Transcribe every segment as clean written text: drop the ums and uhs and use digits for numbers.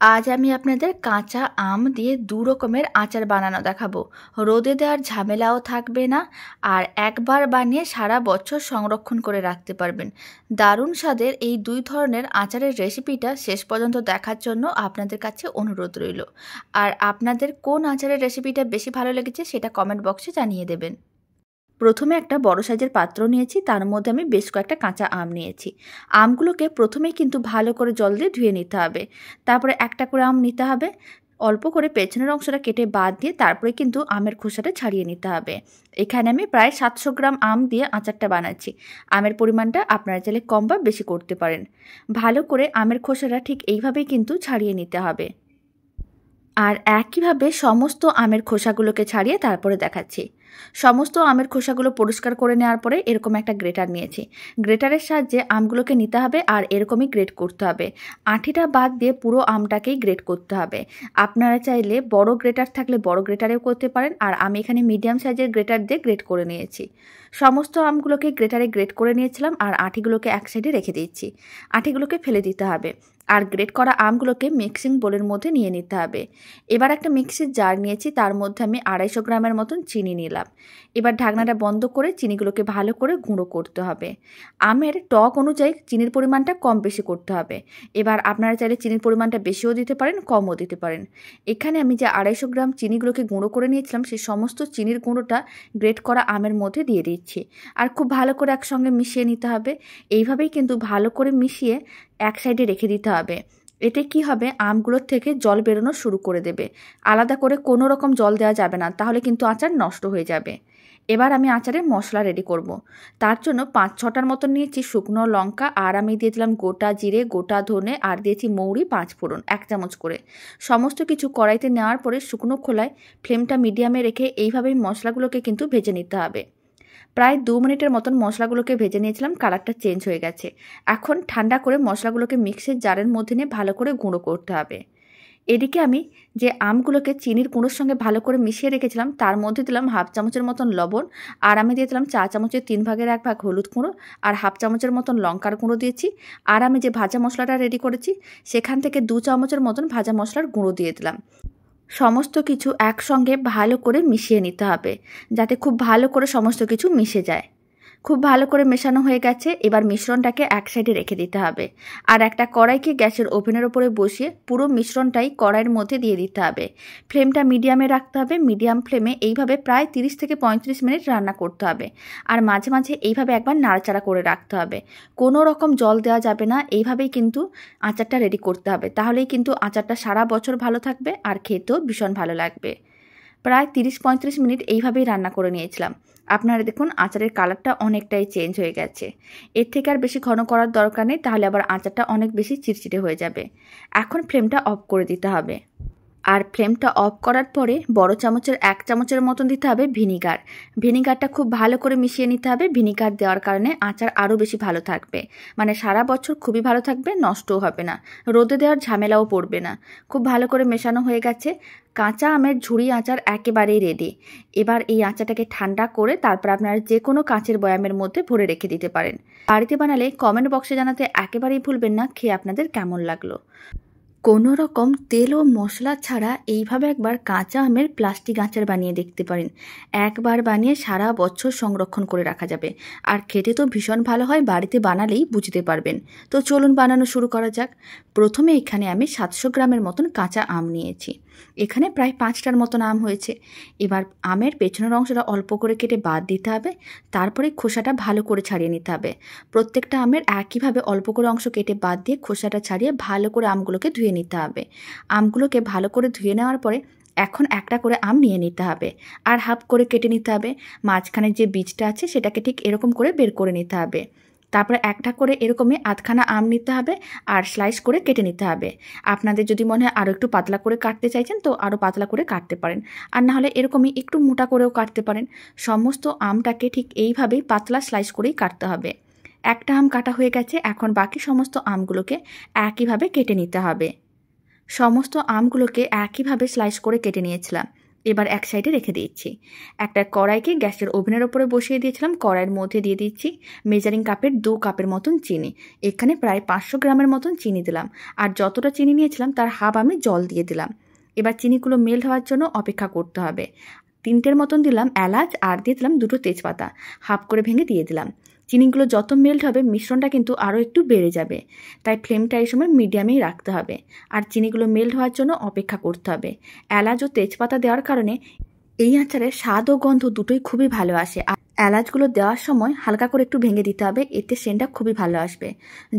আজ আমি আপনাদের কাঁচা আম দিয়ে দু রকমের আচার বানানো দেখাবো। রোদে দেওয়ার ঝামেলাও থাকবে না, আর একবার বানিয়ে সারা বছর সংরক্ষণ করে রাখতে পারবেন। দারুণ স্বাদের এই দুই ধরনের আচারের রেসিপিটা শেষ পর্যন্ত দেখার জন্য আপনাদের কাছে অনুরোধ রইল। আর আপনাদের কোন আচারের রেসিপিটা বেশি ভালো লেগেছে সেটা কমেন্ট বক্সে জানিয়ে দেবেন। প্রথমে একটা বড় সাইজের পাত্র নিয়েছি, তার মধ্যে আমি বেশ কয়েকটা কাঁচা আম নিয়েছি। আমগুলোকে প্রথমেই কিন্তু ভালো করে জল দিয়ে ধুয়ে নিতে হবে। তারপরে একটা করে আম নিতে হবে, অল্প করে পেছনের অংশটা কেটে বাদ দিয়ে তারপরে কিন্তু আমের খোসাটা ছাড়িয়ে নিতে হবে। এখানে আমি প্রায় 700 গ্রাম আম দিয়ে আচারটা বানাচ্ছি। আমের পরিমাণটা আপনারা চাইলে কম বা বেশি করতে পারেন। ভালো করে আমের খোসাটা ঠিক এইভাবেই কিন্তু ছাড়িয়ে নিতে হবে। আর একইভাবে সমস্ত আমের খোসাগুলোকে ছাড়িয়ে তারপরে দেখাচ্ছি। সমস্ত আমের খোসাগুলো পরিষ্কার করে নেওয়ার পরে এরকম একটা গ্রেটার নিয়েছি। গ্রেটারের সাহায্যে আমগুলোকে নিতে হবে আর এরকমই গ্রেট করতে হবে। আঁটিটা বাদ দিয়ে পুরো আমটাকেই গ্রেট করতে হবে। আপনারা চাইলে বড় গ্রেটার থাকলে বড় গ্রেটারেও করতে পারেন, আর আমি এখানে মিডিয়াম সাইজের গ্রেটার দিয়ে গ্রেট করে নিয়েছি। সমস্ত আমগুলোকে গ্রেটারে গ্রেট করে নিয়েছিলাম আর আঁটিগুলোকে এক সাইডে রেখে দিচ্ছি। আঁটিগুলোকে ফেলে দিতে হবে। আর গ্রেট করা আমগুলোকে মিক্সিং বোলের মধ্যে নিয়ে নিতে হবে। এবার একটা মিক্সির জার নিয়েছি, তার মধ্যে আমি 250 গ্রামের মতন চিনি নিলাম। এবার ঢাকনাটা বন্ধ করে চিনিগুলোকে ভালো করে গুঁড়ো করতে হবে। আমের টক অনুযায়ী চিনির পরিমাণটা কম বেশি করতে হবে। এবার আপনারা চাইলে চিনির পরিমাণটা বেশিও দিতে পারেন, কমও দিতে পারেন। এখানে আমি যে 250 গ্রাম চিনিগুলোকে গুঁড়ো করে নিয়েছিলাম, সেই সমস্ত চিনির গুঁড়োটা গ্রেট করা আমের মধ্যে দিয়ে দিচ্ছি। আর খুব ভালো করে একসঙ্গে মিশিয়ে নিতে হবে। এইভাবেই কিন্তু ভালো করে মিশিয়ে এক সাইডে রেখে দিতে হবে। এতে কি হবে, আমগুলোর থেকে জল বেরোনো শুরু করে দেবে। আলাদা করে কোনো রকম জল দেওয়া যাবে না, তাহলে কিন্তু আচার নষ্ট হয়ে যাবে। এবার আমি আচারের মশলা রেডি করব। তার জন্য 5-6টার মতন নিয়েছি শুকনো লঙ্কা, আর আমি দিয়ে দিলাম গোটা জিরে, গোটা ধনে, আর দিয়েছি মৌরি 5 ফোড়ন 1 চামচ করে। সমস্ত কিছু কড়াইতে নেওয়ার পরে শুকনো খোলায় ফ্লেমটা মিডিয়ামে রেখে এইভাবেই মশলাগুলোকে কিন্তু ভেজে নিতে হবে। প্রায় 2 মিনিটের মতন মশলাগুলোকে ভেজে নিয়েছিলাম, কালারটা চেঞ্জ হয়ে গেছে। এখন ঠান্ডা করে মশলাগুলোকে মিক্সির জারের মধ্যে নিয়ে ভালো করে গুঁড়ো করতে হবে। এদিকে আমি যে আমগুলোকে চিনির গুঁড়োর সঙ্গে ভালো করে মিশিয়ে রেখেছিলাম, তার মধ্যে দিলাম 1/2 চামচের মতন লবণ, আর আমি দিয়ে দিলাম 4 চামচের 3 ভাগের 1 ভাগ হলুদ গুঁড়ো, আর 1/2 চামচের মতন লঙ্কার গুঁড়ো দিয়েছি। আর আমি যে ভাজা মশলাটা রেডি করেছি, সেখান থেকে 2 চামচের মতন ভাজা মশলার গুঁড়ো দিয়ে দিলাম। সমস্ত কিছু একসঙ্গে ভালো করে মিশিয়ে নিতে হবে, যাতে খুব ভালো করে সমস্ত কিছু মিশে যায়। খুব ভালো করে মেশানো হয়ে গেছে। এবার মিশ্রণটাকে এক সাইডে রেখে দিতে হবে। আর একটা কড়াইকে গ্যাসের ওভেনের ওপরে বসিয়ে পুরো মিশ্রণটাই কড়াইয়ের মধ্যে দিয়ে দিতে হবে। ফ্লেমটা মিডিয়ামে রাখতে হবে। মিডিয়াম ফ্লেমে এইভাবে প্রায় 30 থেকে 35 মিনিট রান্না করতে হবে। আর মাঝে মাঝে এইভাবে একবার নাড়াচাড়া করে রাখতে হবে। কোনো রকম জল দেওয়া যাবে না। এইভাবেই কিন্তু আচারটা রেডি করতে হবে, তাহলেই কিন্তু আচারটা সারা বছর ভালো থাকবে আর খেতেও ভীষণ ভালো লাগবে। প্রায় 30-35 মিনিট এইভাবেই রান্না করে নিয়েছিলাম। আপনারা দেখুন আচারের কালারটা অনেকটাই চেঞ্জ হয়ে গেছে। এর থেকে আর বেশি ঘন করার দরকার নেই, তাহলে আবার আচারটা অনেক বেশি চিটচিটে হয়ে যাবে। এখন ফ্লেমটা অফ করে দিতে হবে। আর ফ্লেমটা অফ করার পরে বড় চামচের 1 চামচের মতন দিতে হবে ভিনিগার। ভিনিগারটা খুব ভালো করে মিশিয়ে নিতে হবে। ভিনিগার দেওয়ার কারণে আচার আরও বেশি ভালো থাকবে, মানে সারা বছর খুবই ভালো থাকবে, নষ্টও হবে না, রোদে দেওয়ার ঝামেলাও পড়বে না। খুব ভালো করে মেশানো হয়ে গেছে। কাঁচা আমের ঝুড়ি আচার একেবারেই রেডি। এবার এই আচারটাকে ঠান্ডা করে তারপর আপনারা যে কোনো কাঁচের বয়ামের মধ্যে ভরে রেখে দিতে পারেন। বাড়িতে বানালে কমেন্ট বক্সে জানাতে একেবারেই ভুলবেন না খেয়ে আপনাদের কেমন লাগলো। কোনো রকম তেল ও মশলা ছাড়া এইভাবে একবার কাঁচা আমের প্লাস্টিক আচার বানিয়ে দেখতে পারেন। একবার বানিয়ে সারা বছর সংরক্ষণ করে রাখা যাবে, আর খেতে তো ভীষণ ভালো হয়। বাড়িতে বানালেই বুঝতে পারবেন। তো চলুন বানানো শুরু করা যাক। প্রথমে এখানে আমি 700 গ্রামের মতন কাঁচা আম নিয়েছি। এখানে প্রায় 5টার মতন আম হয়েছে। এবার আমের পেছনের অংশটা অল্প করে কেটে বাদ দিতে হবে। তারপরে খোসাটা ভালো করে ছাড়িয়ে নিতে হবে। প্রত্যেকটা আমের একইভাবে অল্প করে অংশ কেটে বাদ দিয়ে খোসাটা ছাড়িয়ে ভালো করে আমগুলোকে ধুয়ে নিতে হবে। আমগুলোকে ভালো করে ধুয়ে নেওয়ার পরে এখন একটা করে আম নিয়ে নিতে হবে, আর হাফ করে কেটে নিতে হবে। মাঝখানে যে বীজটা আছে সেটাকে ঠিক এরকম করে বের করে নিতে হবে। তারপরে একটা করে এরকমই আধখানা আম নিতে হবে আর স্লাইস করে কেটে নিতে হবে। আপনাদের যদি মনে হয় আরও একটু পাতলা করে কাটতে চাইছেন তো আরও পাতলা করে কাটতে পারেন, আর না হলে এরকমই একটু মোটা করেও কাটতে পারেন। সমস্ত আমটাকে ঠিক এইভাবেই পাতলা স্লাইস করেই কাটতে হবে। একটা আম কাটা হয়ে গেছে। এখন বাকি সমস্ত আমগুলোকে একইভাবে কেটে নিতে হবে। সমস্ত আমগুলোকে একইভাবে স্লাইস করে কেটে নিয়েছিলাম। এবার এক সাইডে রেখে দিচ্ছি। একটা কড়াইকে গ্যাসের ওভেনের ওপরে বসিয়ে দিয়েছিলাম। কড়াইয়ের মধ্যে দিয়ে দিচ্ছি মেজারিং কাপের 2 কাপের মতন চিনি। এখানে প্রায় 500 গ্রামের মতন চিনি দিলাম। আর যতটা চিনি নিয়েছিলাম তার হাফ আমি জল দিয়ে দিলাম। এবার চিনিগুলো মেল্ট হওয়ার জন্য অপেক্ষা করতে হবে। 3টের মতন দিলাম এলাচ আর দিয়ে দিলাম 2টো তেজপাতা, হাফ করে ভেঙে দিয়ে দিলাম। চিনিগুলো যত মেল্ট হবে মিশ্রণটা কিন্তু আরও একটু বেড়ে যাবে, তাই ফ্লেমটা এই সময় মিডিয়ামেই রাখতে হবে। আর চিনিগুলো মেল্ট হওয়ার জন্য অপেক্ষা করতে হবে। এলাচ ও তেজপাতা দেওয়ার কারণে এই আচারের স্বাদ ও গন্ধ দুটোই খুবই ভালো আসে। আর এলাচগুলো দেওয়ার সময় হালকা করে একটু ভেঙে দিতে হবে, এতে সেন্টটা খুবই ভালো আসবে।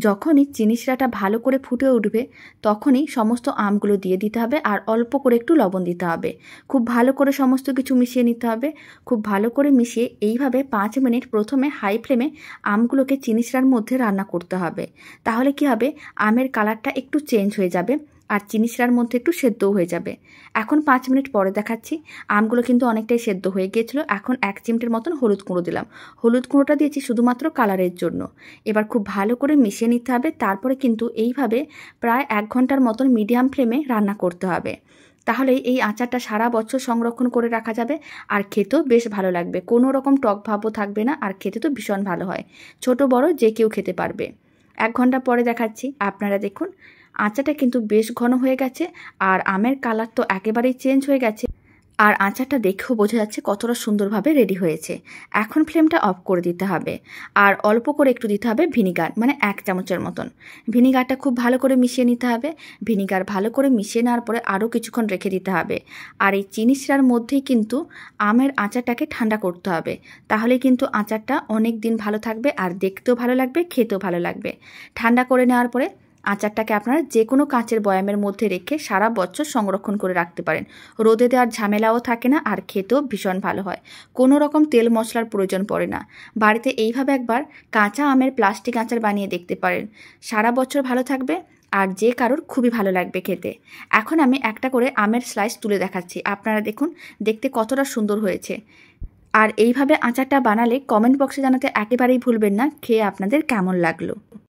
যখনই চিনি শিরাটা ভালো করে ফুটে উঠবে তখনই সমস্ত আমগুলো দিয়ে দিতে হবে আর অল্প করে একটু লবণ দিতে হবে। খুব ভালো করে সমস্ত কিছু মিশিয়ে নিতে হবে। খুব ভালো করে মিশিয়ে এইভাবে 5 মিনিট প্রথমে হাই ফ্লেমে আমগুলোকে চিনি শিরার মধ্যে রান্না করতে হবে। তাহলে কি হবে, আমের কালারটা একটু চেঞ্জ হয়ে যাবে আর চিনি শিরার মধ্যে একটু সেদ্ধও হয়ে যাবে। এখন 5 মিনিট পরে দেখাচ্ছি, আমগুলো কিন্তু অনেকটাই সেদ্ধ হয়ে গিয়েছিল। এখন 1 চিমটির মতন হলুদ গুঁড়ো দিলাম। হলুদ গুঁড়োটা দিয়েছি শুধুমাত্র কালারের জন্য। এবার খুব ভালো করে মিশিয়ে নিতে হবে। তারপরে কিন্তু এইভাবে প্রায় 1 ঘন্টার মতন মিডিয়াম ফ্লেমে রান্না করতে হবে। তাহলেই এই আচারটা সারা বছর সংরক্ষণ করে রাখা যাবে আর খেতেও বেশ ভালো লাগবে। কোনো রকম টক ভাবও থাকবে না আর খেতে তো ভীষণ ভালো হয়। ছোট বড় যে কেউ খেতে পারবে। 1 ঘন্টা পরে দেখাচ্ছি, আপনারা দেখুন আচারটা কিন্তু বেশ ঘন হয়ে গেছে আর আমের কালার তো একেবারেই চেঞ্জ হয়ে গেছে। আর আচারটা দেখেও বোঝা যাচ্ছে কতটা সুন্দরভাবে রেডি হয়েছে। এখন ফ্লেমটা অফ করে দিতে হবে আর অল্প করে একটু দিতে হবে ভিনিগার, মানে 1 চামচের মতন। ভিনিগারটা খুব ভালো করে মিশিয়ে নিতে হবে। ভিনিগার ভালো করে মিশিয়ে নেওয়ার পরে আরও কিছুক্ষণ রেখে দিতে হবে। আর এই চিনি শিরার মধ্যেই কিন্তু আমের আচারটাকে ঠান্ডা করতে হবে। তাহলে কিন্তু আচারটা অনেক দিন ভালো থাকবে আর দেখতেও ভালো লাগবে, খেতেও ভালো লাগবে। ঠান্ডা করে নেওয়ার পরে আচারটাকে আপনারা যে কোনো কাঁচের বয়ামের মধ্যে রেখে সারা বছর সংরক্ষণ করে রাখতে পারেন। রোদে দেওয়ার ঝামেলাও থাকে না আর খেতেও ভীষণ ভালো হয়। কোনো রকম তেল মশলার প্রয়োজন পড়ে না। বাড়িতে এইভাবে একবার কাঁচা আমের প্লাস্টিক আচার বানিয়ে দেখতে পারেন। সারা বছর ভালো থাকবে আর যে কারোর খুবই ভালো লাগবে খেতে। এখন আমি একটা করে আমের স্লাইস তুলে দেখাচ্ছি। আপনারা দেখুন দেখতে কতটা সুন্দর হয়েছে। আর এইভাবে আচারটা বানালে কমেন্ট বক্সে জানাতে একেবারেই ভুলবেন না খেয়ে আপনাদের কেমন লাগলো।